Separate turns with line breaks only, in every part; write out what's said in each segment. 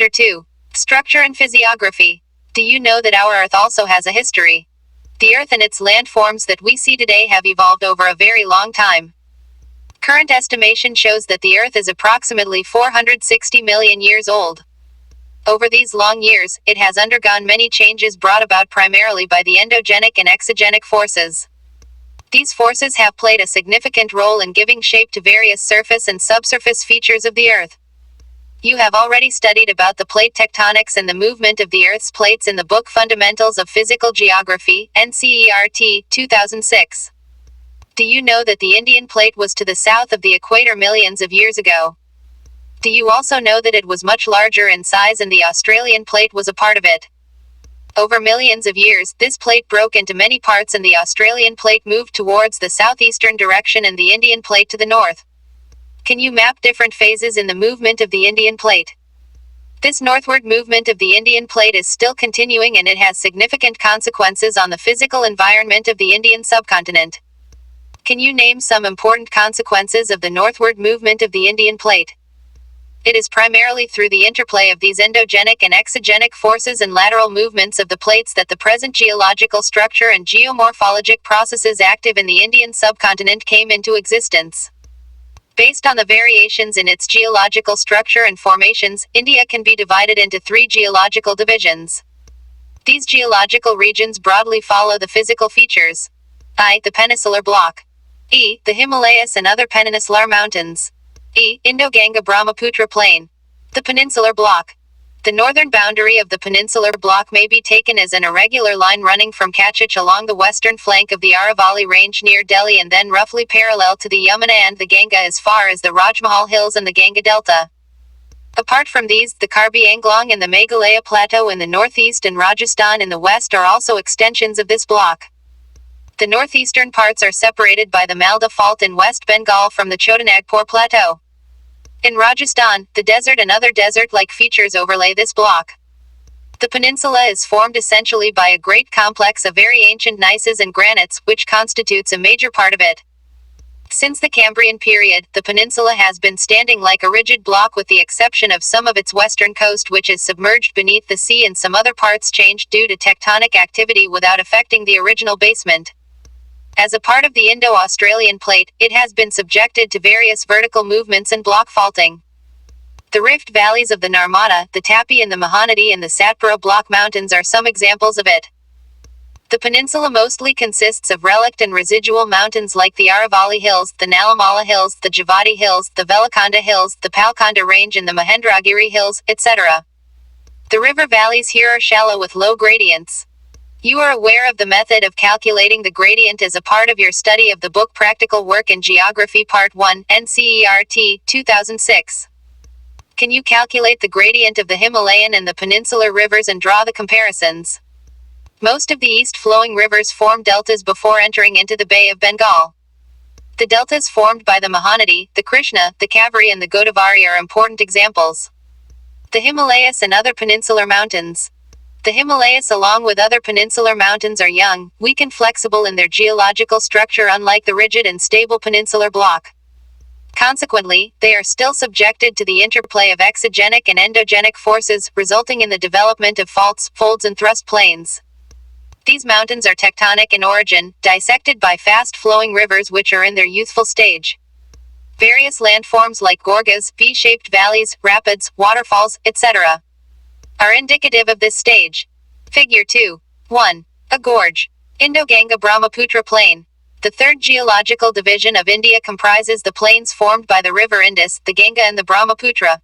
Chapter 2. Structure and Physiography. Do you know that our Earth also has a history? The Earth and its landforms that we see today have evolved over a very long time. Current estimation shows that the Earth is approximately 460 million years old. Over these long years, it has undergone many changes brought about primarily by the endogenic and exogenic forces. These forces have played a significant role in giving shape to various surface and subsurface features of the Earth. You have already studied about the plate tectonics and the movement of the Earth's plates in the book Fundamentals of Physical Geography, NCERT, 2006. Do you know that the Indian plate was to the south of the equator millions of years ago? Do you also know that it was much larger in size and the Australian plate was a part of it? Over millions of years, this plate broke into many parts and the Australian plate moved towards the southeastern direction and the Indian plate to the north. Can you map different phases in the movement of the Indian plate? This northward movement of the Indian plate is still continuing and it has significant consequences on the physical environment of the Indian subcontinent. Can you name some important consequences of the northward movement of the Indian plate? It is primarily through the interplay of these endogenic and exogenic forces and lateral movements of the plates that the present geological structure and geomorphologic processes active in the Indian subcontinent came into existence. Based on the variations in its geological structure and formations, India can be divided into 3 geological divisions. These geological regions broadly follow the physical features. I. The peninsular block. E. The Himalayas and other peninsular mountains. E. Indo-Ganga-Brahmaputra plain. The peninsular block. The northern boundary of the peninsular block may be taken as an irregular line running from Kachich along the western flank of the Aravalli range near Delhi and then roughly parallel to the Yamuna and the Ganga as far as the Rajmahal Hills and the Ganga Delta. Apart from these, the Karbi Anglong and the Meghalaya Plateau in the northeast and Rajasthan in the west are also extensions of this block. The northeastern parts are separated by the Malda Fault in West Bengal from the Chotanagpur Plateau. In Rajasthan, the desert and other desert-like features overlay this block. The peninsula is formed essentially by a great complex of very ancient gneisses and granites, which constitutes a major part of it. Since the Cambrian period, the peninsula has been standing like a rigid block with the exception of some of its western coast which is submerged beneath the sea and some other parts changed due to tectonic activity without affecting the original basement. As a part of the Indo-Australian plate, it has been subjected to various vertical movements and block faulting. The rift valleys of the Narmada, the Tapi and the Mahanadi and the Satpura block mountains are some examples of it. The peninsula mostly consists of relict and residual mountains like the Aravalli Hills, the Nalamala Hills, the Javadi Hills, the Velakonda Hills, the Palkonda Range and the Mahendragiri Hills, etc. The river valleys here are shallow with low gradients. You are aware of the method of calculating the gradient as a part of your study of the book Practical Work in Geography Part 1, NCERT, 2006. Can you calculate the gradient of the Himalayan and the peninsular rivers and draw the comparisons? Most of the east-flowing rivers form deltas before entering into the Bay of Bengal. The deltas formed by the Mahanadi, the Krishna, the Kaveri and the Godavari are important examples. The Himalayas and other peninsular mountains. The Himalayas along with other peninsular mountains are young, weak and flexible in their geological structure unlike the rigid and stable peninsular block. Consequently, they are still subjected to the interplay of exogenic and endogenic forces, resulting in the development of faults, folds and thrust plains. These mountains are tectonic in origin, dissected by fast-flowing rivers which are in their youthful stage. Various landforms like gorges, V-shaped valleys, rapids, waterfalls, etc. are indicative of this stage. Figure 2. 1. A gorge. Indo-Ganga-Brahmaputra Plain. The third geological division of India comprises the plains formed by the river Indus, the Ganga and the Brahmaputra.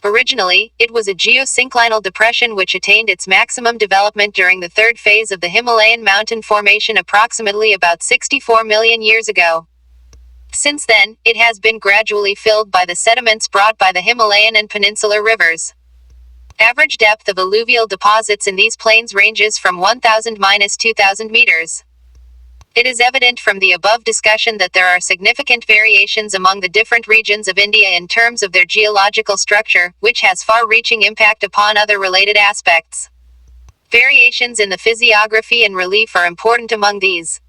Originally, it was a geosynclinal depression which attained its maximum development during the third phase of the Himalayan mountain formation approximately about 64 million years ago. Since then, it has been gradually filled by the sediments brought by the Himalayan and peninsular rivers. Average depth of alluvial deposits in these plains ranges from 1,000–2,000 meters. It is evident from the above discussion that there are significant variations among the different regions of India in terms of their geological structure, which has far-reaching impact upon other related aspects. Variations in the physiography and relief are important among these.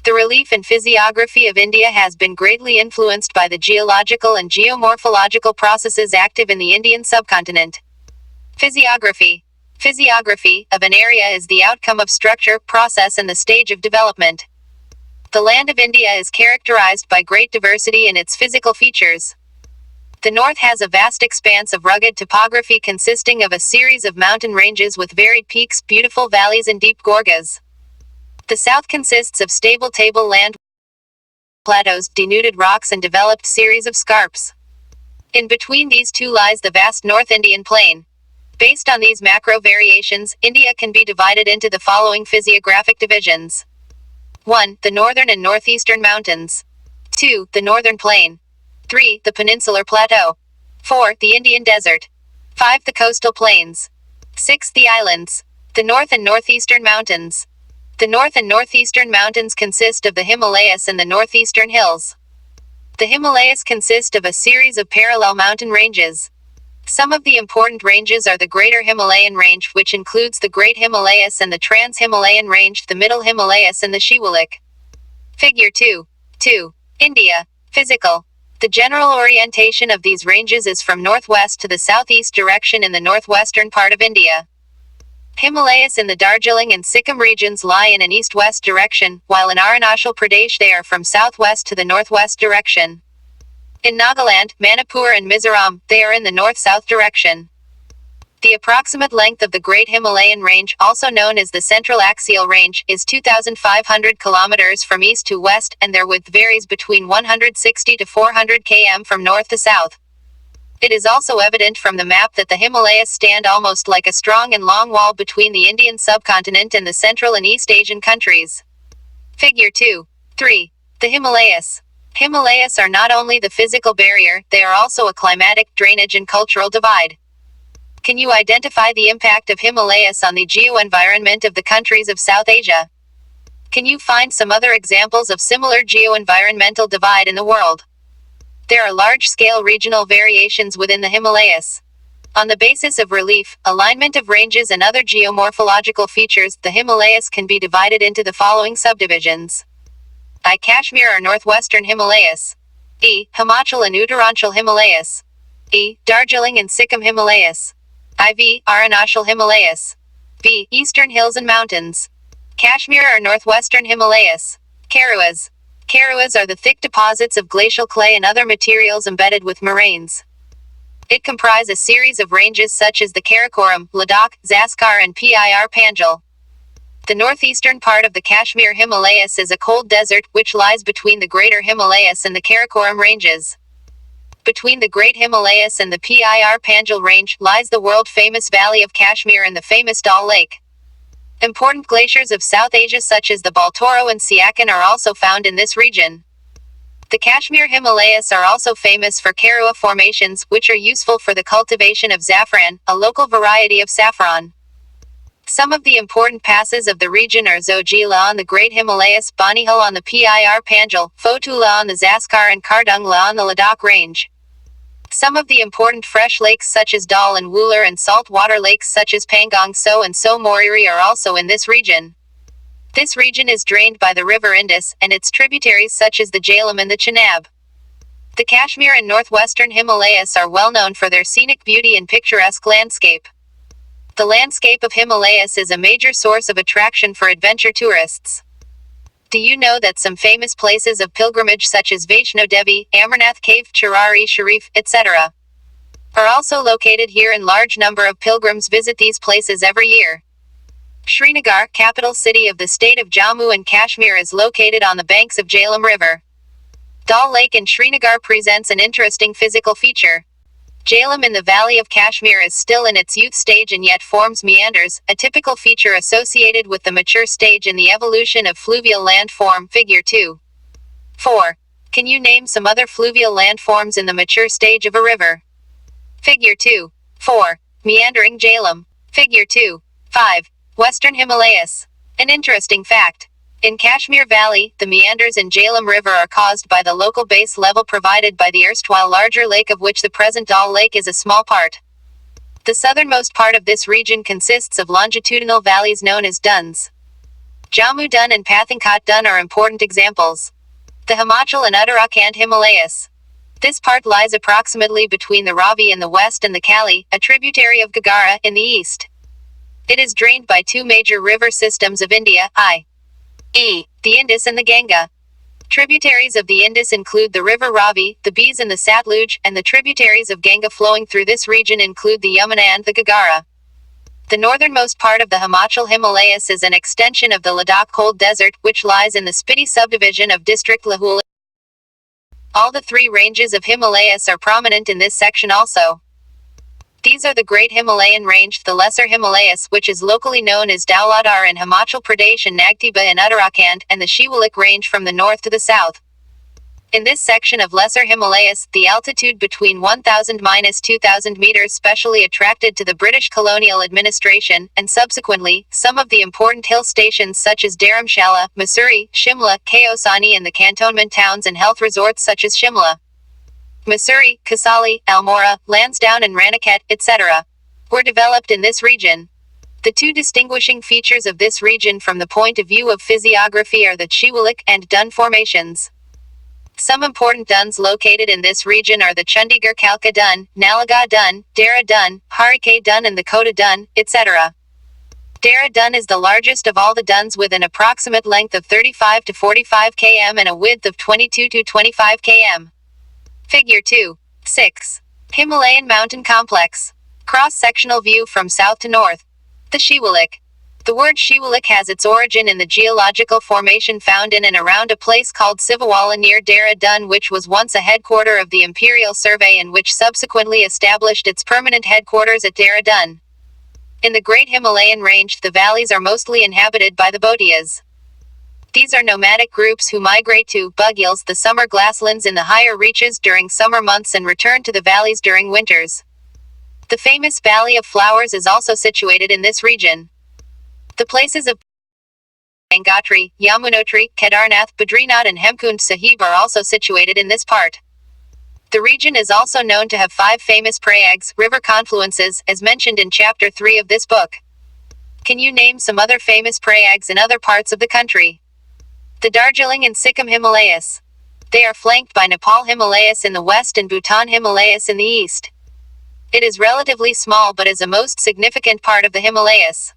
The relief and physiography of India has been greatly influenced by the geological and geomorphological processes active in the Indian subcontinent. Physiography. Physiography of an area is the outcome of structure, process, and the stage of development. The land of India is characterized by great diversity in its physical features. The north has a vast expanse of rugged topography consisting of a series of mountain ranges with varied peaks, beautiful valleys, and deep gorges. The south consists of stable tableland plateaus, denuded rocks, and developed series of scarps. In between these two lies the vast North Indian Plain. Based on these macro variations, India can be divided into the following physiographic divisions. 1. The northern and northeastern mountains. 2. The northern plain. 3. The peninsular plateau. 4. The Indian desert. 5. The coastal plains. 6. The islands. The north and northeastern mountains. The north and northeastern mountains consist of the Himalayas and the northeastern hills. The Himalayas consist of a series of parallel mountain ranges. Some of the important ranges are the Greater Himalayan Range, which includes the Great Himalayas, and the Trans-Himalayan Range, the Middle Himalayas, and the Shiwalik. Figure 2. 2. India. Physical. The general orientation of these ranges is from northwest to the southeast direction in the northwestern part of India. Himalayas in the Darjeeling and Sikkim regions lie in an east-west direction, while in Arunachal Pradesh they are from southwest to the northwest direction. In Nagaland, Manipur, and Mizoram, they are in the north-south direction. The approximate length of the Great Himalayan Range, also known as the Central Axial Range, is 2,500 kilometers from east to west, and their width varies between 160 to 400 km from north to south. It is also evident from the map that the Himalayas stand almost like a strong and long wall between the Indian subcontinent and the Central and East Asian countries. Figure 2. 3. The Himalayas. Himalayas are not only the physical barrier, they are also a climatic, drainage, and cultural divide. Can you identify the impact of Himalayas on the geo-environment of the countries of South Asia? Can you find some other examples of similar geo-environmental divide in the world? There are large-scale regional variations within the Himalayas. On the basis of relief, alignment of ranges, and other geomorphological features, the Himalayas can be divided into the following subdivisions. I. Kashmir or Northwestern Himalayas. E. Himachal and Uttaranchal Himalayas. E. Darjeeling and Sikkim Himalayas. IV. Arunachal Himalayas. B. Eastern Hills and Mountains. Kashmir or Northwestern Himalayas. Karuas. Karuas are the thick deposits of glacial clay and other materials embedded with moraines. It comprise a series of ranges such as the Karakoram, Ladakh, Zanskar, and Pir Panjal. The northeastern part of the Kashmir Himalayas is a cold desert, which lies between the Greater Himalayas and the Karakoram ranges. Between the Great Himalayas and the Pir Panjal range lies the world-famous Valley of Kashmir and the famous Dal Lake. Important glaciers of South Asia such as the Baltoro and Siachen are also found in this region. The Kashmir Himalayas are also famous for Karua formations, which are useful for the cultivation of saffron, a local variety of saffron. Some of the important passes of the region are Zojila on the Great Himalayas, Banihal on the Pir Panjal, Fotula on the Zanskar, and Kardungla on the Ladakh range. Some of the important fresh lakes such as Dal and Wooler, and saltwater lakes such as Pangong So and So Moriri are also in this region. This region is drained by the river Indus, and its tributaries such as the Jhelum and the Chenab. The Kashmir and northwestern Himalayas are well known for their scenic beauty and picturesque landscape. The landscape of Himalayas is a major source of attraction for adventure tourists. Do you know that some famous places of pilgrimage such as Vaishno Devi, Amarnath Cave, Chirari Sharif, etc., are also located here, and large number of pilgrims visit these places every year. Srinagar, capital city of the state of Jammu and Kashmir, is located on the banks of Jhelum River. Dal Lake in Srinagar presents an interesting physical feature. Jhelum in the Valley of Kashmir is still in its youth stage and yet forms meanders, a typical feature associated with the mature stage in the evolution of fluvial landform. Figure 2. 4. Can you name some other fluvial landforms in the mature stage of a river? Figure 2. 4. Meandering Jhelum. Figure 2. 5. Western Himalayas. An interesting fact. In Kashmir Valley, the meanders in Jhelum River are caused by the local base level provided by the erstwhile larger lake, of which the present Dal Lake is a small part. The southernmost part of this region consists of longitudinal valleys known as duns. Jammu Dun and Pathankot Dun are important examples. The Himachal and Uttarakhand Himalayas. This part lies approximately between the Ravi in the west and the Kali, a tributary of Ghaghara, in the east. It is drained by two major river systems of India, i.e., the Indus and the Ganga. Tributaries of the Indus include the river Ravi, the Beas and the Satluj, and the tributaries of Ganga flowing through this region include the Yamuna and the Ghaghara. The northernmost part of the Himachal Himalayas is an extension of the Ladakh Cold Desert, which lies in the Spiti subdivision of district Lahul. All the three ranges of Himalayas are prominent in this section also. These are the Great Himalayan Range, the Lesser Himalayas, which is locally known as Dhauladhar in Himachal Pradesh and Nagtiba in Uttarakhand, and the Shivalik Range from the north to the south. In this section of Lesser Himalayas, the altitude between 1,000–2,000 meters specially attracted to the British colonial administration, and subsequently, some of the important hill stations such as Dharamshala, Mussoorie, Shimla, Kaosani and the cantonment towns and health resorts such as Shimla, Mussoorie, Kasauli, Almora, Lansdowne and Raniket, etc., were developed in this region. The two distinguishing features of this region from the point of view of physiography are the Shivalik and Dun formations. Some important duns located in this region are the Chandigarh Kalka Dun, Nalaga Dun, Dara Dun, Harike Dun and the Kota Dun, etc. Dara Dun is the largest of all the duns with an approximate length of 35 to 45 km and a width of 22 to 25 km. Figure 2.6. Himalayan Mountain Complex. Cross-sectional view from south to north. The Shivalik. The word Shivalik has its origin in the geological formation found in and around a place called Sivawala near Dara Dun, which was once a headquarter of the Imperial Survey and which subsequently established its permanent headquarters at Dara Dun. In the Great Himalayan Range, the valleys are mostly inhabited by the Bhotias. These are nomadic groups who migrate to Bugyals, the summer grasslands in the higher reaches during summer months and return to the valleys during winters. The famous Valley of Flowers is also situated in this region. The places of Gangotri, Yamunotri, Kedarnath, Badrinath and Hemkund Sahib are also situated in this part. The region is also known to have 5 famous prayags, river confluences, as mentioned in chapter 3 of this book. Can you name some other famous prayags in other parts of the country? The Darjeeling and Sikkim Himalayas. They are flanked by Nepal Himalayas in the west and Bhutan Himalayas in the east. It is relatively small but is a most significant part of the Himalayas.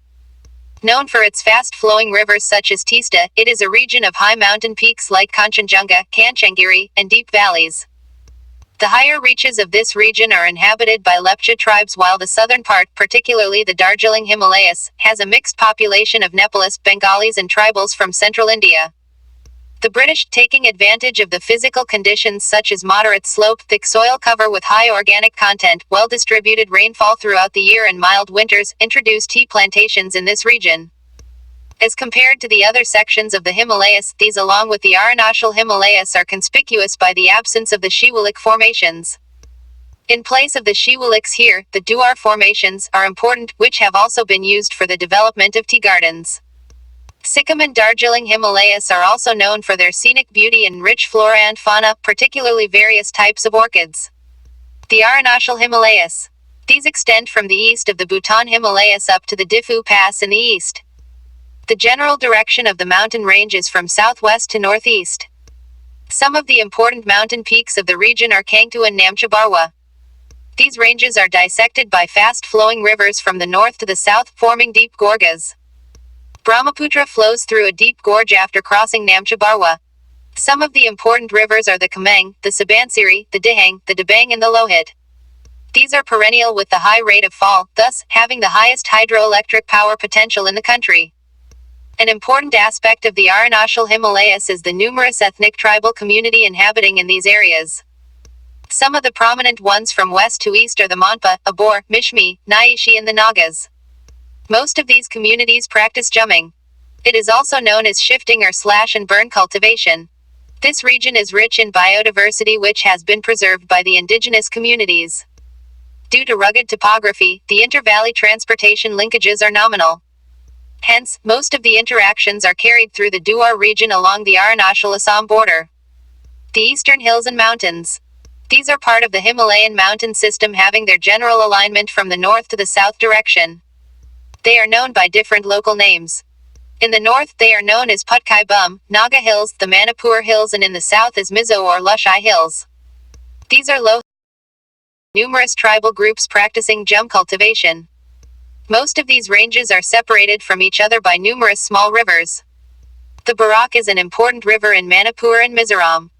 Known for its fast-flowing rivers such as Teesta, it is a region of high mountain peaks like Kanchenjunga, Kanchenjunga, and deep valleys. The higher reaches of this region are inhabited by Lepcha tribes while the southern part, particularly the Darjeeling Himalayas, has a mixed population of Nepalese, Bengalis and tribals from central India. The British, taking advantage of the physical conditions such as moderate slope, thick soil cover with high organic content, well-distributed rainfall throughout the year and mild winters, introduced tea plantations in this region. As compared to the other sections of the Himalayas, these along with the Arunachal Himalayas are conspicuous by the absence of the Shivalik formations. In place of the Shivaliks here, the Duar formations are important, which have also been used for the development of tea gardens. Sikkim and Darjeeling Himalayas are also known for their scenic beauty and rich flora and fauna, particularly various types of orchids. The Arunachal Himalayas. These extend from the east of the Bhutan Himalayas up to the Difu Pass in the east. The general direction of the mountain range is from southwest to northeast. Some of the important mountain peaks of the region are Kangtu and Namcha Barwa. These ranges are dissected by fast-flowing rivers from the north to the south, forming deep gorges. Brahmaputra flows through a deep gorge after crossing Namcha Barwa. Some of the important rivers are the Kameng, the Subansiri, the Dihang, the Debang and the Lohit. These are perennial with the high rate of fall, thus, having the highest hydroelectric power potential in the country. An important aspect of the Arunachal Himalayas is the numerous ethnic tribal community inhabiting in these areas. Some of the prominent ones from west to east are the Monpa, Abor, Mishmi, Naishi and the Nagas. Most of these communities practice jumming. It is also known as shifting or slash and burn cultivation. This region is rich in biodiversity which has been preserved by the indigenous communities. Due to rugged topography, the inter-valley transportation linkages are nominal. Hence, most of the interactions are carried through the Duar region along the Arunachal-Assam border. The Eastern Hills and Mountains. These are part of the Himalayan mountain system having their general alignment from the north to the south direction. They are known by different local names. In the north, they are known as Putkai Bum, Naga Hills, the Manipur Hills and in the south as Mizo or Lushai Hills. These are low, numerous tribal groups practicing gem cultivation. Most of these ranges are separated from each other by numerous small rivers. The Barak is an important river in Manipur and Mizoram.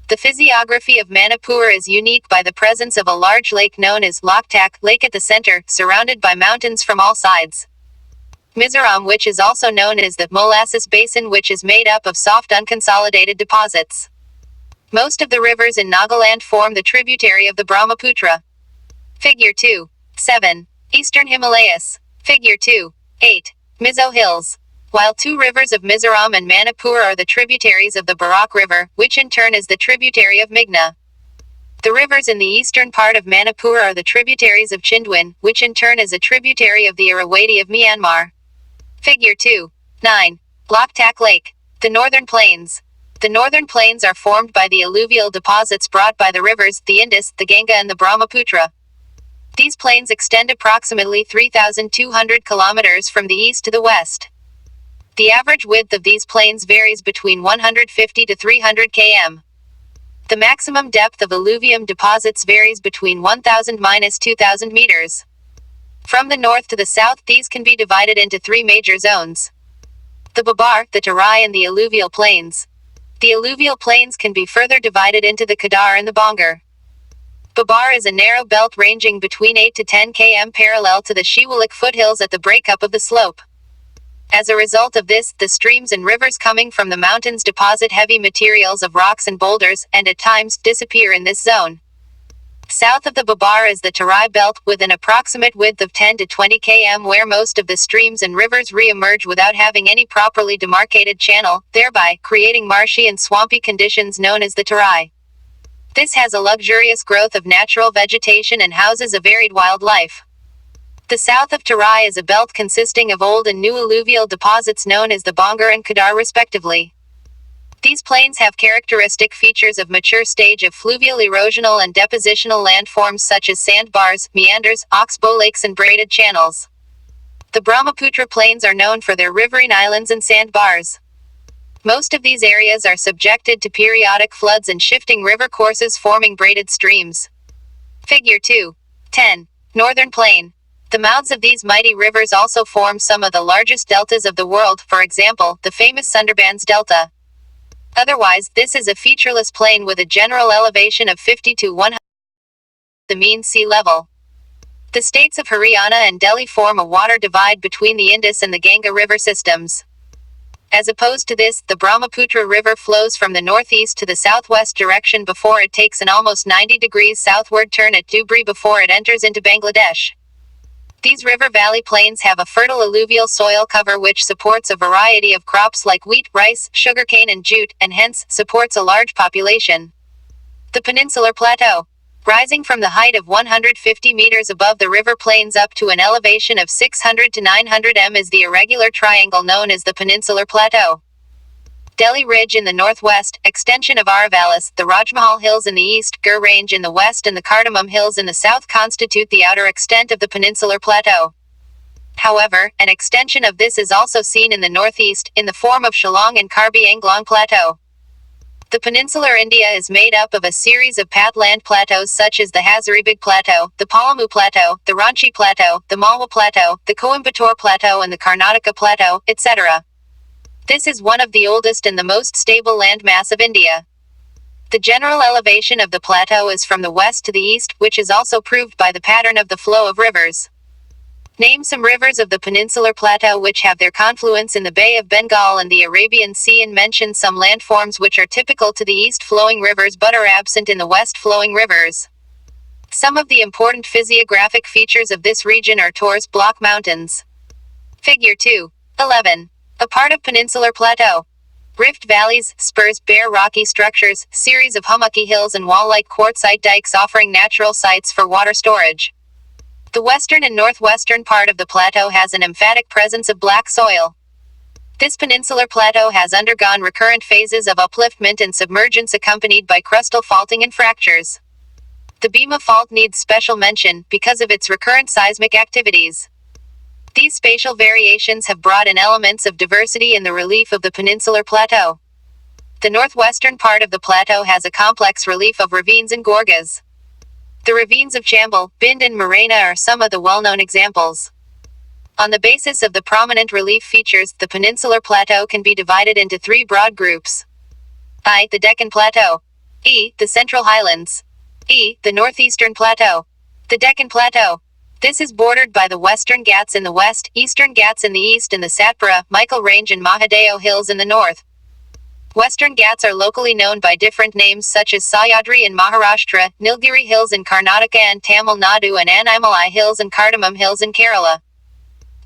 The physiography of Manipur is unique by the presence of a large lake known as Loktak Lake at the center, surrounded by mountains from all sides. Mizoram, which is also known as the Molasses Basin, which is made up of soft unconsolidated deposits. Most of the rivers in Nagaland form the tributary of the Brahmaputra. Figure 2.7. Eastern Himalayas. Figure 2.8. Mizo Hills. While two rivers of Mizoram and Manipur are the tributaries of the Barak River, which in turn is the tributary of Meghna. The rivers in the eastern part of Manipur are the tributaries of Chindwin, which in turn is a tributary of the Irrawaddy of Myanmar. Figure 2.9. Loktak Lake. The Northern Plains. The Northern Plains are formed by the alluvial deposits brought by the rivers, the Indus, the Ganga and the Brahmaputra. These plains extend approximately 3,200 kilometers from the east to the west. The average width of these plains varies between 150 to 300 km. The maximum depth of alluvium deposits varies between 1,000–2,000 meters. From the north to the south, these can be divided into three major zones: the Babar, the Tarai and the alluvial plains. The alluvial plains can be further divided into the Kedar and the Bongar. Babar is a narrow belt ranging between 8 to 10 km parallel to the Shiwalik foothills at the breakup of the slope. As a result of this, the streams and rivers coming from the mountains deposit heavy materials of rocks and boulders, and at times, disappear in this zone. South of the Babar is the Tarai Belt, with an approximate width of 10 to 20 km where most of the streams and rivers re-emerge without having any properly demarcated channel, thereby creating marshy and swampy conditions known as the Tarai. This has a luxurious growth of natural vegetation and houses a varied wildlife. The south of Tarai is a belt consisting of old and new alluvial deposits known as the Bongar and Kedar respectively. These plains have characteristic features of mature stage of fluvial erosional and depositional landforms such as sandbars, meanders, oxbow lakes and braided channels. The Brahmaputra plains are known for their riverine islands and sandbars. Most of these areas are subjected to periodic floods and shifting river courses forming braided streams. Figure 2.10. Northern Plain. The mouths of these mighty rivers also form some of the largest deltas of the world, for example, the famous Sundarbans Delta. Otherwise, this is a featureless plain with a general elevation of 50 to 100 the mean sea level. The states of Haryana and Delhi form a water divide between the Indus and the Ganga river systems. As opposed to this, the Brahmaputra River flows from the northeast to the southwest direction before it takes an almost 90 degrees southward turn at Dhubri before it enters into Bangladesh. These river valley plains have a fertile alluvial soil cover which supports a variety of crops like wheat, rice, sugarcane and jute, and hence, supports a large population. The Peninsular Plateau. Rising from the height of 150 meters above the river plains up to an elevation of 600 to 900 m is the irregular triangle known as the Peninsular Plateau. Delhi Ridge in the northwest, extension of Aravallis, the Rajmahal Hills in the east, Gur Range in the west and the Cardamom Hills in the south constitute the outer extent of the Peninsular Plateau. However, an extension of this is also seen in the northeast, in the form of Shillong and Karbi Anglong Plateau. The peninsular India is made up of a series of padland plateaus such as the Hazaribagh Plateau, the Palamu Plateau, the Ranchi Plateau, the Malwa Plateau, the Coimbatore Plateau and the Karnataka Plateau, etc. This is one of the oldest and the most stable landmass of India. The general elevation of the plateau is from the west to the east, which is also proved by the pattern of the flow of rivers. Name some rivers of the Peninsular Plateau which have their confluence in the Bay of Bengal and the Arabian Sea, and mention some landforms which are typical to the east-flowing rivers but are absent in the west-flowing rivers. Some of the important physiographic features of this region are Taurus Block Mountains. Figure 2.11. A part of Peninsular Plateau. Rift valleys, spurs, bare rocky structures, series of hummocky hills and wall-like quartzite dikes offering natural sites for water storage. The western and northwestern part of the plateau has an emphatic presence of black soil. This peninsular plateau has undergone recurrent phases of upliftment and submergence accompanied by crustal faulting and fractures. The Bhima Fault needs special mention because of its recurrent seismic activities. These spatial variations have brought in elements of diversity in the relief of the peninsular plateau. The northwestern part of the plateau has a complex relief of ravines and gorges. The ravines of Chambal, Bind and Morena are some of the well-known examples. On the basis of the prominent relief features, the peninsular plateau can be divided into three broad groups. I. The Deccan Plateau. E. The Central Highlands. E. The Northeastern Plateau. The Deccan Plateau. This is bordered by the Western Ghats in the west, Eastern Ghats in the east and the Satpura, Michael Range and Mahadeo Hills in the north. Western Ghats are locally known by different names such as Sahyadri in Maharashtra, Nilgiri Hills in Karnataka and Tamil Nadu and Anaimalai Hills and Cardamom Hills in Kerala.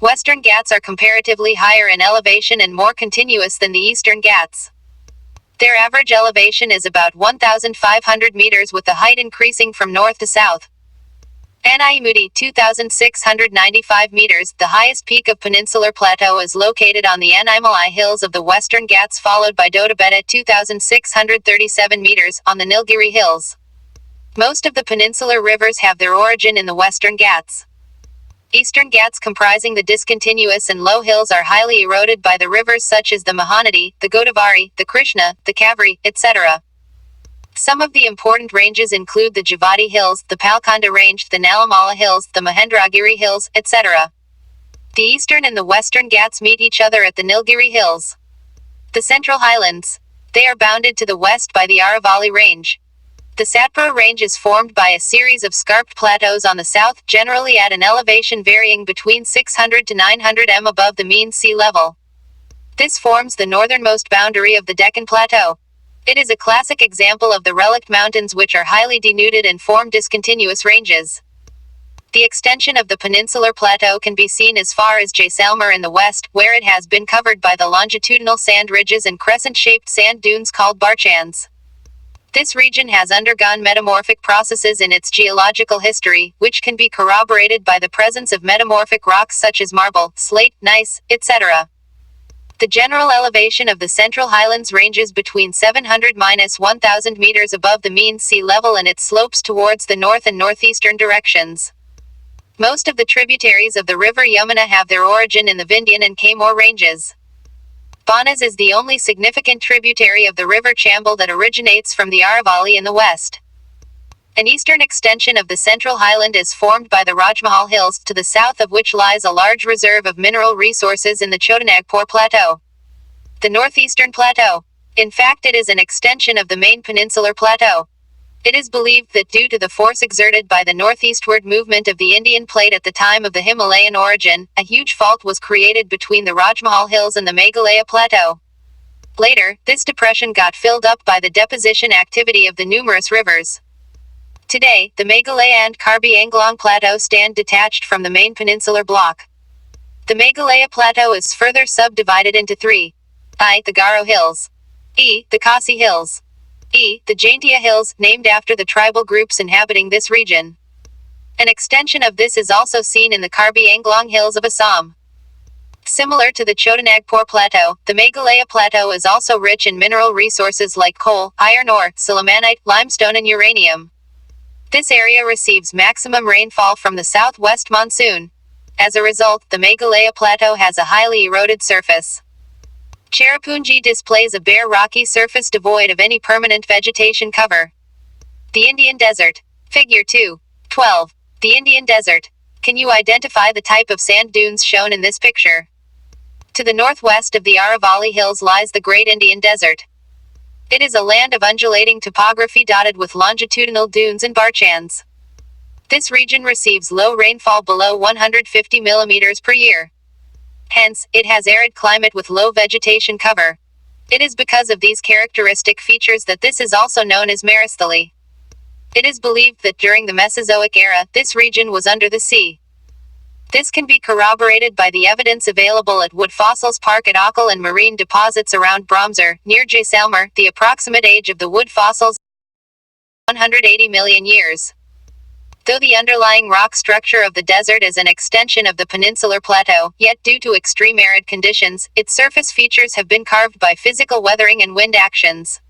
Western Ghats are comparatively higher in elevation and more continuous than the Eastern Ghats. Their average elevation is about 1,500 meters with the height increasing from north to south. Anaimudi, 2,695 meters, the highest peak of Peninsular Plateau is located on the Anaimalai Hills of the Western Ghats followed by Dodabetta, 2,637 meters, on the Nilgiri Hills. Most of the peninsular rivers have their origin in the Western Ghats. Eastern Ghats comprising the discontinuous and low hills are highly eroded by the rivers such as the Mahanadi, the Godavari, the Krishna, the Kaveri, etc. Some of the important ranges include the Javadi Hills, the Palkonda Range, the Nalamala Hills, the Mahendragiri Hills, etc. The eastern and the western Ghats meet each other at the Nilgiri Hills. The Central Highlands. They are bounded to the west by the Aravalli Range. The Satpura Range is formed by a series of scarped plateaus on the south, generally at an elevation varying between 600 to 900 m above the mean sea level. This forms the northernmost boundary of the Deccan Plateau. It is a classic example of the relict mountains which are highly denuded and form discontinuous ranges. The extension of the peninsular plateau can be seen as far as Jaisalmer in the west, where it has been covered by the longitudinal sand ridges and crescent-shaped sand dunes called barchans. This region has undergone metamorphic processes in its geological history, which can be corroborated by the presence of metamorphic rocks such as marble, slate, gneiss, etc. The general elevation of the Central Highlands ranges between 700–1,000 meters above the mean sea level and it slopes towards the north and northeastern directions. Most of the tributaries of the river Yamuna have their origin in the Vindhyan and Kaimur ranges. Banas is the only significant tributary of the river Chambal that originates from the Aravalli in the west. An eastern extension of the Central Highland is formed by the Rajmahal Hills, to the south of which lies a large reserve of mineral resources in the Chotanagpur Plateau. The Northeastern Plateau. In fact, it is an extension of the main peninsular plateau. It is believed that due to the force exerted by the northeastward movement of the Indian plate at the time of the Himalayan origin, a huge fault was created between the Rajmahal Hills and the Meghalaya Plateau. Later, this depression got filled up by the deposition activity of the numerous rivers. Today, the Meghalaya and Karbi Anglong Plateau stand detached from the main peninsular block. The Meghalaya Plateau is further subdivided into three. I. The Garo Hills. E. The Khasi Hills. E. The Jaintia Hills, named after the tribal groups inhabiting this region. An extension of this is also seen in the Karbi Anglong Hills of Assam. Similar to the Chotanagpur Plateau, the Meghalaya Plateau is also rich in mineral resources like coal, iron ore, silimanite, limestone and uranium. This area receives maximum rainfall from the southwest monsoon. As a result, the Meghalaya Plateau has a highly eroded surface. Cherrapunji displays a bare rocky surface devoid of any permanent vegetation cover. The Indian Desert. Figure 2.12. The Indian Desert. Can you identify the type of sand dunes shown in this picture? To the northwest of the Aravalli Hills lies the Great Indian Desert. It is a land of undulating topography dotted with longitudinal dunes and barchans. This region receives low rainfall below 150 millimeters per year. Hence, it has arid climate with low vegetation cover. It is because of these characteristic features that this is also known as Maristhaly. It is believed that during the Mesozoic era, this region was under the sea. This can be corroborated by the evidence available at Wood Fossils Park at Akhil and marine deposits around Brahmsar, near Jaisalmer. The approximate age of the wood fossils is 180 million years. Though the underlying rock structure of the desert is an extension of the peninsular plateau, yet due to extreme arid conditions, its surface features have been carved by physical weathering and wind actions.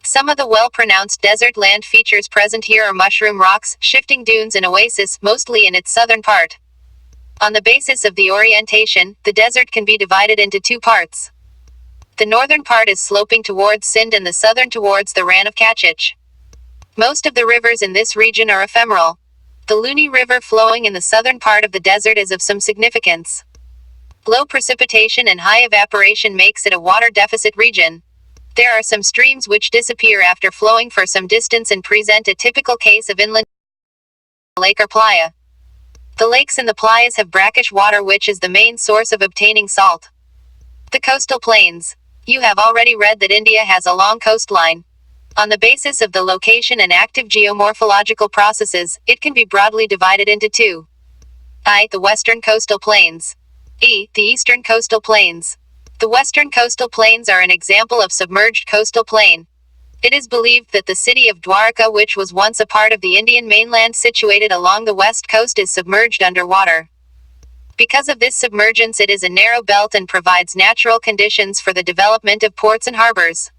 Some of the well-pronounced desert land features present here are mushroom rocks, shifting dunes and oases, mostly in its southern part. On the basis of the orientation, the desert can be divided into two parts. The northern part is sloping towards Sindh and the southern towards the Rann of Kachich. Most of the rivers in this region are ephemeral. The Luni River flowing in the southern part of the desert is of some significance. Low precipitation and high evaporation makes it a water deficit region. There are some streams which disappear after flowing for some distance and present a typical case of inland lake or playa. The lakes in the playas have brackish water which is the main source of obtaining salt. The coastal plains. You have already read that India has a long coastline. On the basis of the location and active geomorphological processes, it can be broadly divided into two. I. The western coastal plains. E. The eastern coastal plains. The western coastal plains are an example of submerged coastal plain. It is believed that the city of Dwarka, which was once a part of the Indian mainland situated along the west coast, is submerged underwater. Because of this submergence, it is a narrow belt and provides natural conditions for the development of ports and harbors.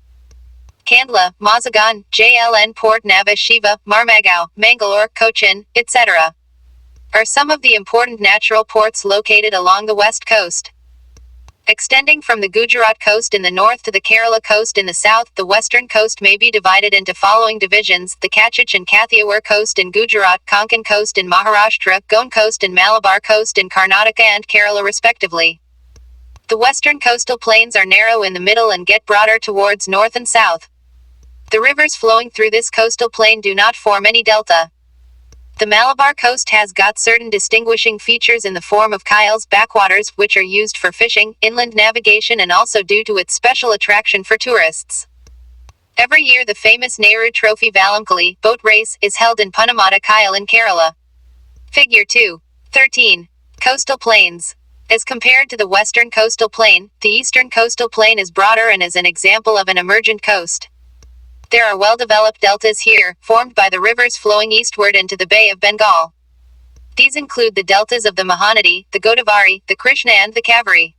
Kandla, Mazagan, JLN Port Nava Shiva, Marmagao, Mangalore, Cochin, etc. are some of the important natural ports located along the west coast. Extending from the Gujarat coast in the north to the Kerala coast in the south, the western coast may be divided into following divisions: the Kachich and Kathiawar coast in Gujarat, Konkan coast in Maharashtra, Goan coast and Malabar coast in Karnataka and Kerala respectively. The western coastal plains are narrow in the middle and get broader towards north and south. The rivers flowing through this coastal plain do not form any delta. The Malabar coast has got certain distinguishing features in the form of kyles, backwaters, which are used for fishing, inland navigation, and also due to its special attraction for tourists. Every year the famous Nehru Trophy Valamkali boat race is held in Punnamada Kyle in Kerala. Figure 2.13. Coastal plains. As compared to the western coastal plain, the eastern coastal plain is broader and is an example of an emergent coast. There are well-developed deltas here, formed by the rivers flowing eastward into the Bay of Bengal. These include the deltas of the Mahanadi, the Godavari, the Krishna and the Kaveri.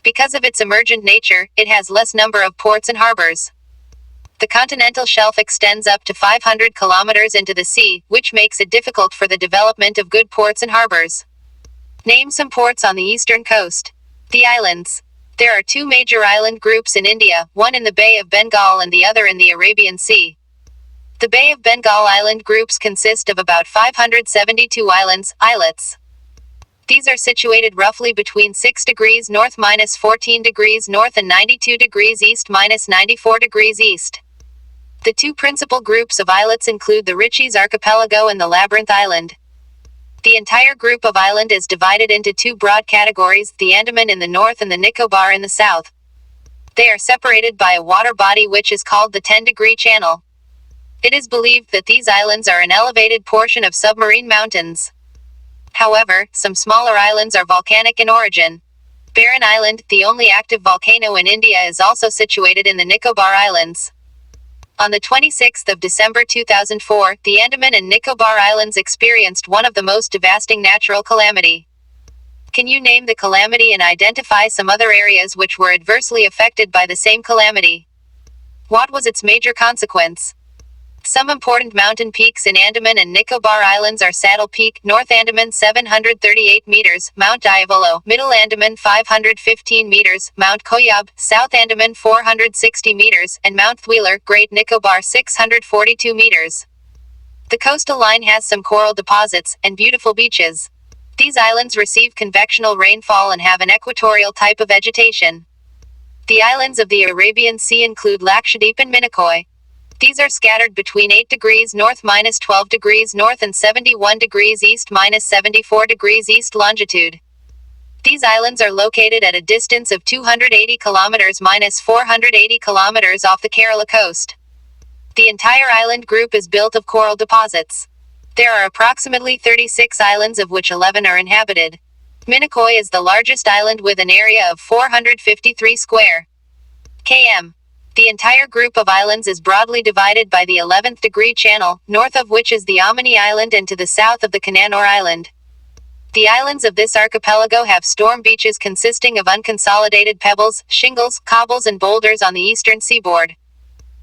Because of its emergent nature, it has less number of ports and harbors. The continental shelf extends up to 500 kilometers into the sea, which makes it difficult for the development of good ports and harbors. Name some ports on the eastern coast. The islands. There are two major island groups in India, one in the Bay of Bengal and the other in the Arabian Sea. The Bay of Bengal island groups consist of about 572 islands, islets. These are situated roughly between 6 degrees north minus 14 degrees north and 92 degrees east minus 94 degrees east. The two principal groups of islets include the Richis Archipelago and the Labyrinth Island. The entire group of island is divided into two broad categories, the Andaman in the north and the Nicobar in the south. They are separated by a water body which is called the 10-degree channel. It is believed that these islands are an elevated portion of submarine mountains. However, some smaller islands are volcanic in origin. Barren Island, the only active volcano in India, is also situated in the Nicobar Islands. On the 26th of December 2004, the Andaman and Nicobar Islands experienced one of the most devastating natural calamity. Can you name the calamity and identify some other areas which were adversely affected by the same calamity? What was its major consequence? Some important mountain peaks in Andaman and Nicobar Islands are Saddle Peak, North Andaman 738 meters, Mount Diavolo, Middle Andaman 515 meters, Mount Koyab, South Andaman 460 meters, and Mount Thwiler, Great Nicobar 642 meters. The coastal line has some coral deposits and beautiful beaches. These islands receive convectional rainfall and have an equatorial type of vegetation. The islands of the Arabian Sea include Lakshadweep and Minicoy. These are scattered between 8 degrees north minus 12 degrees north and 71 degrees east minus 74 degrees east longitude. These islands are located at a distance of 280 kilometers minus 480 kilometers off the Kerala coast. The entire island group is built of coral deposits. There are approximately 36 islands, of which 11 are inhabited. Minicoy is the largest island with an area of 453 square km. The entire group of islands is broadly divided by the 11th degree channel, north of which is the Amani Island and to the south of the Kannanur Island. The islands of this archipelago have storm beaches consisting of unconsolidated pebbles, shingles, cobbles and boulders on the eastern seaboard.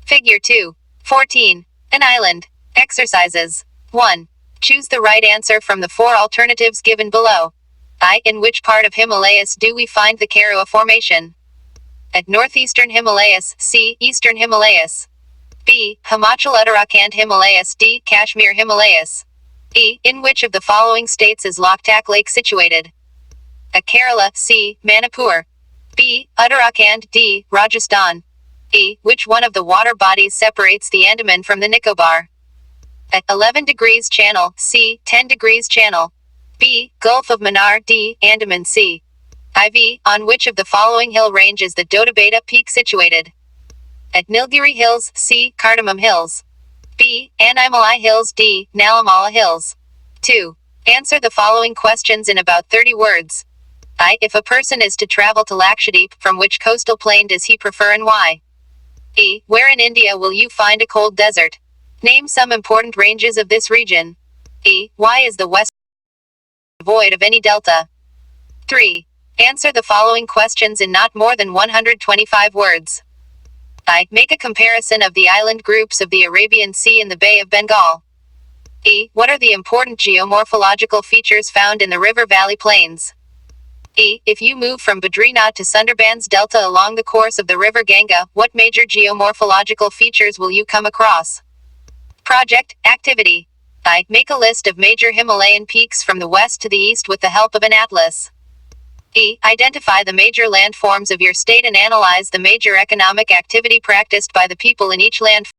Figure 2.14. An island. Exercises. 1. Choose the right answer from the 4 alternatives given below. I. In which part of Himalayas do we find the Karua Formation? At northeastern Himalayas, C. Eastern Himalayas. B. Himachal Uttarakhand Himalayas. D. Kashmir Himalayas. E. In which of the following states is Loktak Lake situated? A. Kerala. C. Manipur. B. Uttarakhand. D. Rajasthan. E. Which one of the water bodies separates the Andaman from the Nicobar? A. 11 degrees channel. C. 10 degrees channel. B. Gulf of Mannar. D. Andaman Sea. IV. On which of the following hill range is the Dodabeta Peak situated? At Nilgiri Hills. C. Cardamom Hills. B. Animalai Hills. D. Nalimala Hills. 2. Answer the following questions in about 30 words. I. If a person is to travel to Lakshadweep, from which coastal plain does he prefer and why? E. Where in India will you find a cold desert? Name some important ranges of this region. E. Why is the west void of any delta? 3. Answer the following questions in not more than 125 words. I. Make a comparison of the island groups of the Arabian Sea and the Bay of Bengal. E. What are the important geomorphological features found in the river valley plains? E. If you move from Badrinath to Sundarbans Delta along the course of the river Ganga, what major geomorphological features will you come across? Project, activity. I. Make a list of major Himalayan peaks from the west to the east with the help of an atlas. E. Identify the major landforms of your state and analyze the major economic activity practiced by the people in each landform.